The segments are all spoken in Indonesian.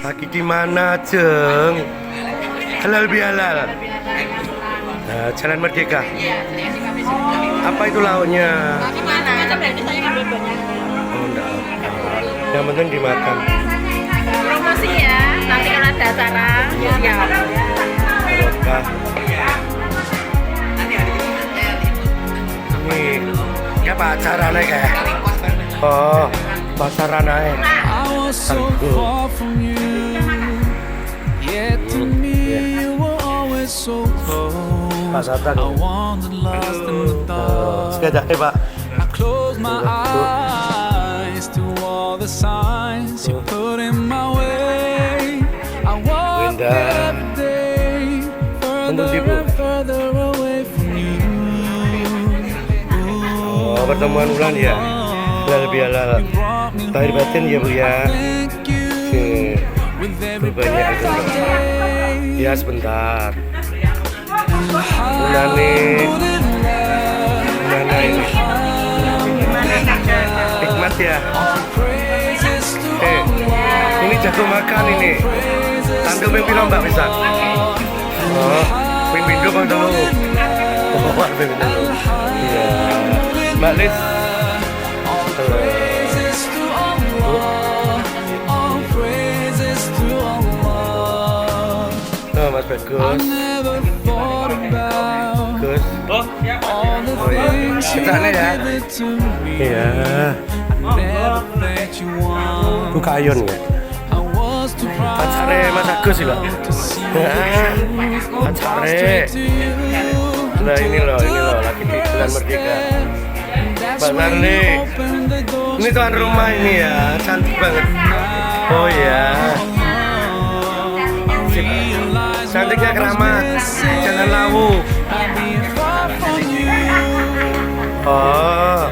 Lagi di mana, Jeng? Halal bihalal. Nah, Jalan Merdeka. Apa itu lauknya? Oh, enggak apa. Yang penting dimakan. Promosi ya, nanti kalau ada acara ya. Barokah. Nih, ya apa acara naik ya? Oh, pasaran naik. Pasatan. Sekejap, Pak. Winda. Untuk ibu. Oh, pertemuan bulan ya. Halal bihalal. Lahir batin ya Bu ya. Berbanyak itu. Ya sebentar. Mana ini? Nikmat ya. Ini jago makan ini. Tandu pimpin Mbak bisa. Oh, pimpin dulu Bang dulu. Oh, pimpin dulu. Iya. Mbak Lis. Oh, Mas Bagus. Bagus. Oh iya. Kecannya ya. Iya. Buka Ayon ya. Pacare Mas Agus sih Pak. Pacare. Nah ini loh lagi di Jalan Merdeka. Mbak Narli. Ini tuan rumah ini ya, cantik banget. Oh ya. Cantiknya keramat, Jalan Lawu. Oh.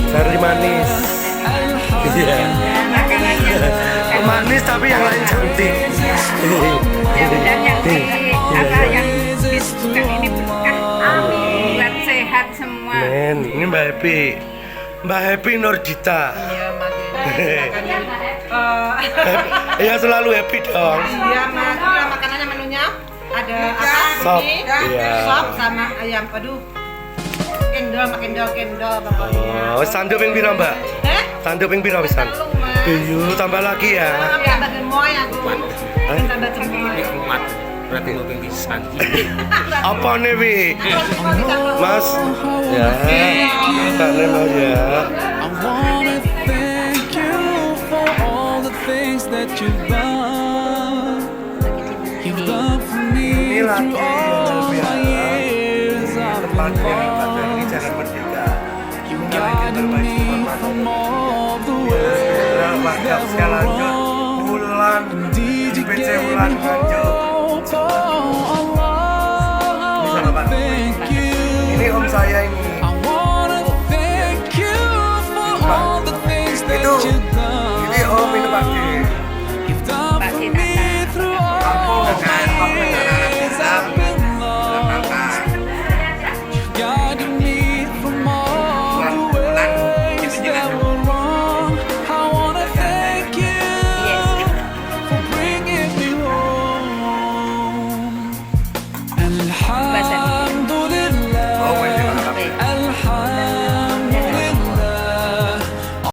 Sari manis. Iya. Manis tapi yang lain cantik. Dan yang disuka ini berkah. Amin. Buat sehat semua. Men, ini Mbak Happy. Mbak Happy Nordita. Iya, Ya selalu happy dong. Iya, makanannya menunya ada apa? Sop. Ini, Iya. sop sama ayam. Aduh. Kendol pokoknya. Oh, sanduk ping piro, Mbak? Sanduk ping piro pisan? Iya, tambah lagi ya. Tambah gemoy aku. Tambah gemoy. Nikmat. Berarti lu ping pisan. Apa nih, Wi? Mas? Ya. Tak nemu ya. Ini lagi tempatnya pada ini Jalan Merdeka. Kita berbagi informasi. Wakaf saya lanjut bulan di PC bulan lanjut. Ini sama Pak. Ini om saya ini. Itu ini om itu pasti. Pasti tata. Kampung kan, kampung anak Islam. Bahasa